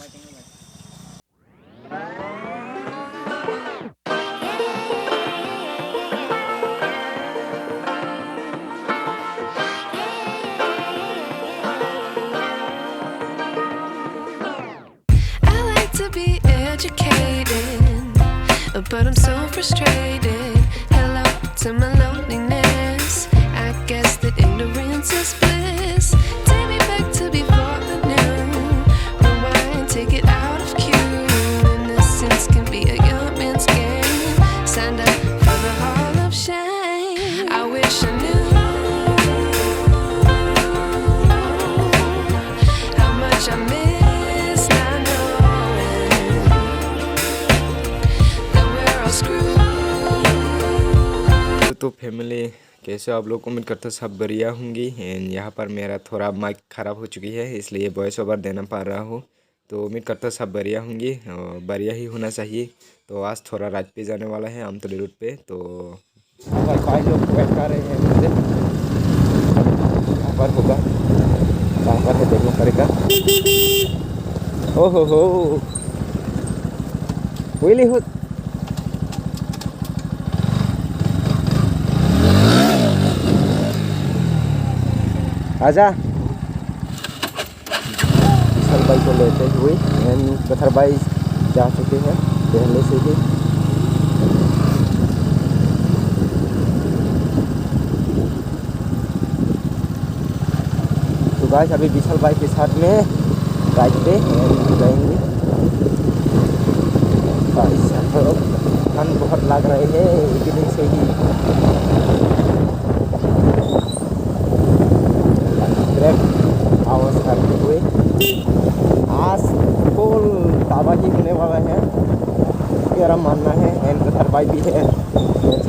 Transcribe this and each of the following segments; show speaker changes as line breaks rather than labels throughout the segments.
But I'm so frustrated. Hello to my loneliness. I guess that ignorance is bliss. Take me back to before I knew. Rewind, take it out of cue. Innocence can be a young man's game. Signed up for the hall of shame. I wish I knew how much I miss not knowing.
तो family कैसे आप लोग, उम्मीद करते सब बढ़िया होंगी। And यहाँ पर मेरा थोड़ा माइक ख़राब हो चुकी है, इसलिए वॉइस ओवर देना पड़ रहा हूँ। तो उम्मीद करते सब बढ़िया होंगी और बढ़िया ही होना चाहिए। तो आज थोड़ा रात पे जाने वाला है आमतौर रूट पे। तो भाई लोग वेट कर रहे हैं मुझे, कहाँ पर होगा, कहाँ पर है देखना पड़ेगा। ओहो हो विली हो, आजा। विशाल भाई को लेते हुए एंड कथर भाई जा चुके हैं पहले से ही। तो गाइस अभी विशाल भाई के साथ में राइड पे जाएंगे। ठंड बहुत लग रहे हैं इतने से ही। आवाज़ करते हुए आज फुल तबाही होने वाला है मेरा मानना है। एंड कथर भाई भी है,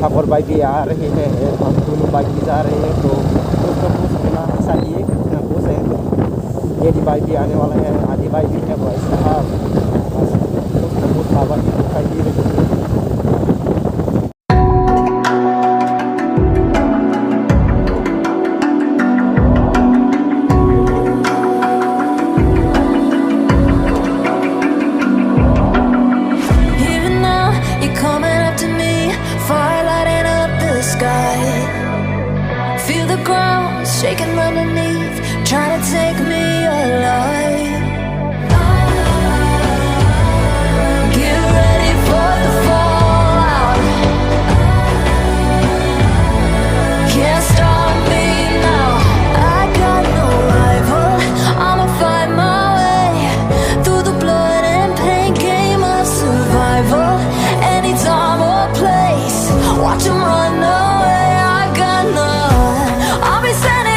छापर भाई भी आ रहे हैं, हम दोनों बाइक भी जा रहे हैं। तो कुछ ना कुछ होना चाहिए, कुछ ना कुछ है। तो ये भाई भी आने वाला है, आदि भाई भी है, भाई साहब बस कुछ ना कुछ तबाही दिखाई दे रही है।
Shaking underneath, trying to take me alive. Get ready for the fallout. Can't stop me now. I got no rival. I'ma fight my way through the blood and pain game of survival. Any time or place, watch 'em run away. I got none. I'll be standing.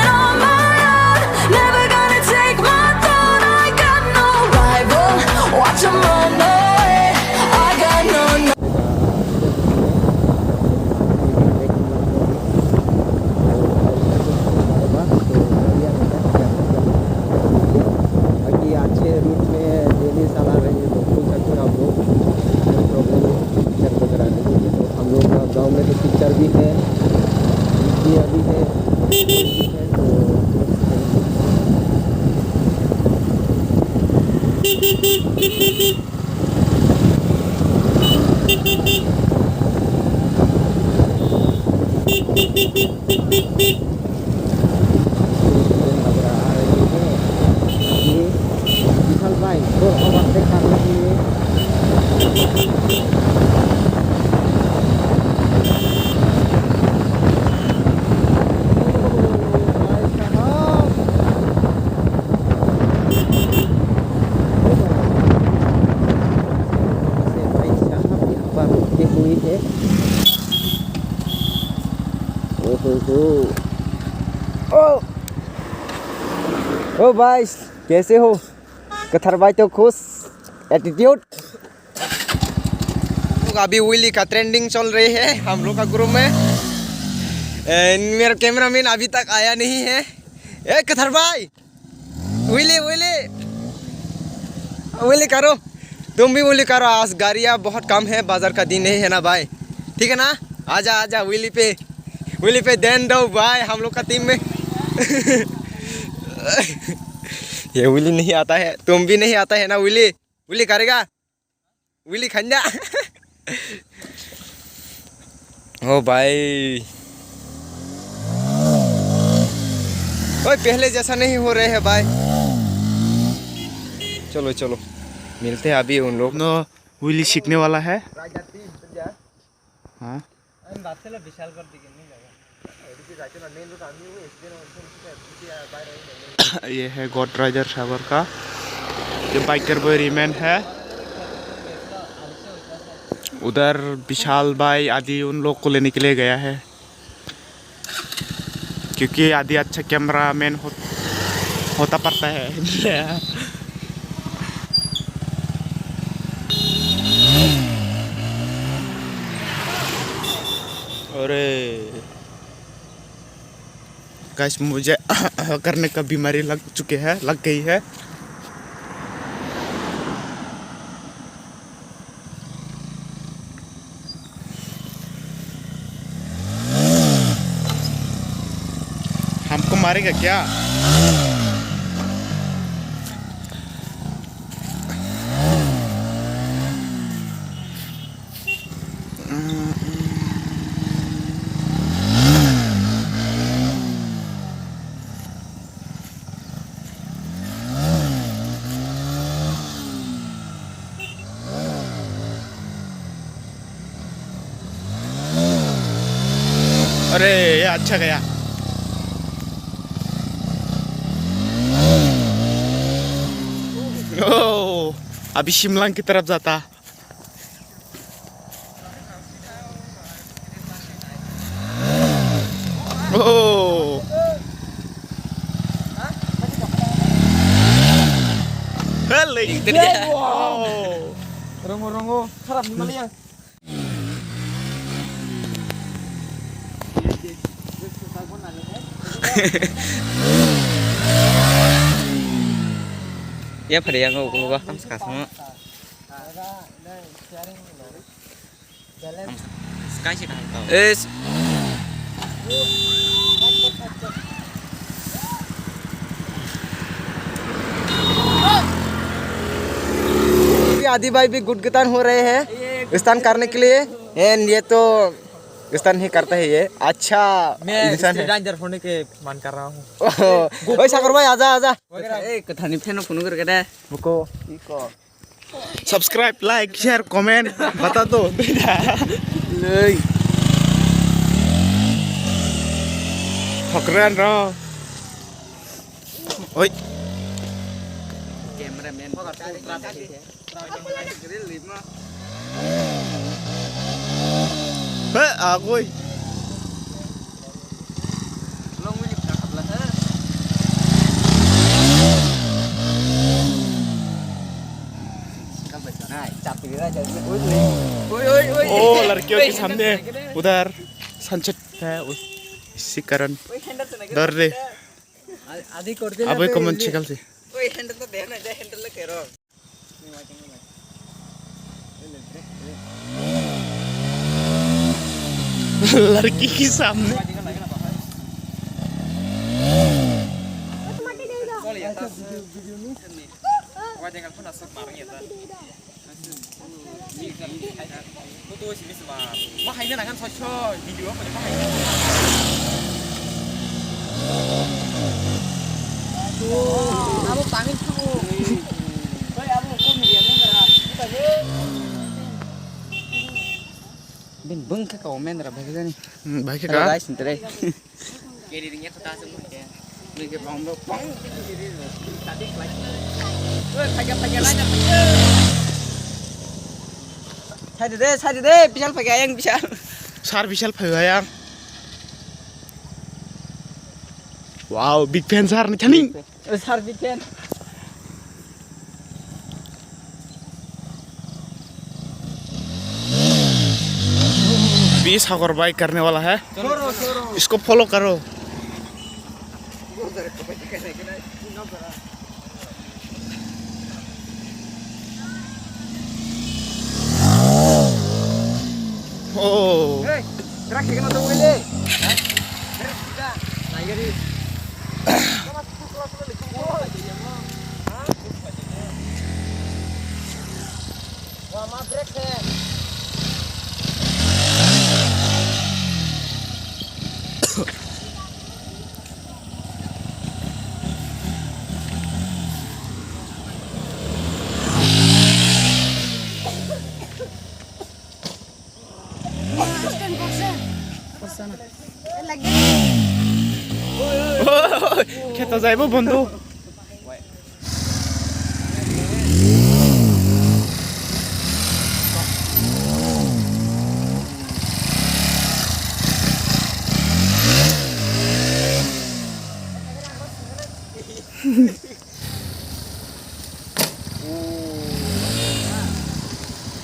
गाँव में तो picture भी है, भी है, विशाल भाई तो overtake करने के लिए हुई है। ओ भाई कैसे हो? कथर भाई तो खुश, एटीट्यूड। अभी विली का ट्रेंडिंग चल रही है हम लोग का ग्रुप में। मेरा कैमरामैन अभी तक आया नहीं है। ए कथर भाई, विली विली विली करो, तुम भी विली करो। आज गाड़ियाँ बहुत कम है, बाजार का दिन नहीं है ना भाई, ठीक है ना? आजा आजा विली पे देन दो भाई हम लोग का टीम में। ये विली नहीं आता है, तुम भी नहीं आता है ना विली?
विली करेगा विली खंजा ओ भाई ओए पहले जैसा नहीं हो रहे हैं भाई चलो चलो मिलते हैं अभी उन लोग
नो विली सीखने वाला है हाँ ये है गॉड राइडर सागर का ये बाइकर बॉय रीमैन है उधर विशाल भाई आदि उन लोग को लेने के लिए गया है क्योंकि आदि अच्छा कैमरा मैन होता पड़ता है अरे गाइस मुझे करने का बीमारी लग गई है हमको मारेगा क्या अरे ये अच्छा गया ओ अभी शिमला की तरफ जाता ओ
रंगो खराब नहीं Mallya
Ya pada yang kau keluar kan sekarang sekarang sih kan
आदि भाई भी गुटगुतान हो रहे हैं स्नान करने के लिए एंड ये तो स्नान ही करता है ये अच्छा इंसान है
डांजर होने के मान कर रहा हूँ
ओए सागर भाई आजा आजा
कथानी फैन फोन करके दे
रुको इको
सब्सक्राइब लाइक शेयर कमेंट बता दो फकरान रहो ओए
कैमरामैन
आगोई ओ लड़कियों के सामने उधर सनसेट है इसी कारण डर रहे अभी कमन छिकल से लड़की के सामने
Bin bung ke kau main berapa kita nih?
Baik
Halo
kah?
guys, ntar deh. Kiri dirinya kota semua ya. Beli ke pom pom. Tadi lagi. Woi, pakai aja. Saya deh, bisa pakai yang bisa.
Sar Vishal Phayang. Wow, big fan Sar nih Chaning.
Sar big fan.
बीस सागर bike करने वाला है इसको follow करो ओ খেত যাইব বন্ধু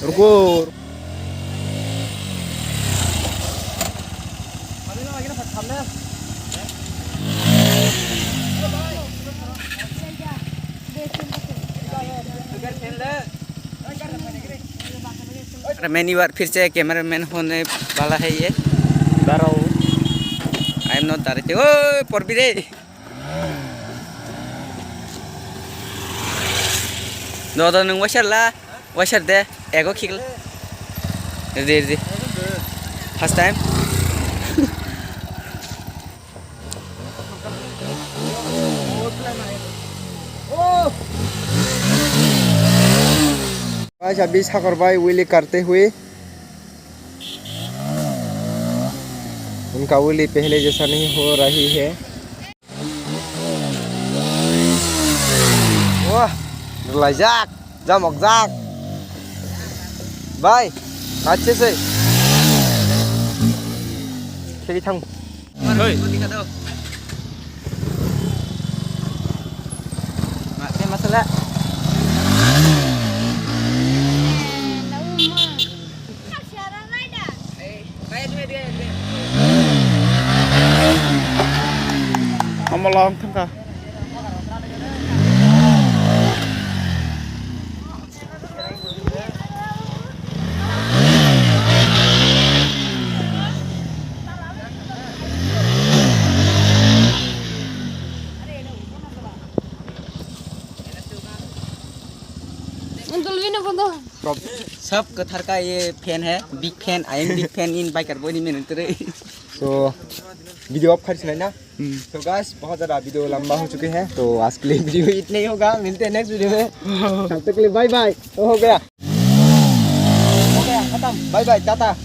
रुको
मैंने बार फिर से कैमरामैन होने वाला है ये
दाराओ
आई एम नॉट डायरेक्ट ओ पर भी रे दो नों वाशर दे एगो खिगल दे फर्स्ट टाइम
आज अभी सागर भाई विली करते हुए उनका विली पहले जैसा नहीं हो रही है। वाह लाइजाक जमक जाक भाई अच्छे से खेली थंग
मसला
हम लॉन्ग थंका
सब कथार का ये फैन है big fan I am big fan इन बाइकर बोनी में तेरे
तो वीडियो ऑफ खर्च ना तो गाइस बहुत ज़्यादा वीडियो लंबा हो चुके हैं तो आज के लिए वीडियो इतना ही होगा मिलते हैं नेक्स्ट वीडियो में तब तक के लिए बाय बाय हो गया खत्म बाय बाय टाटा।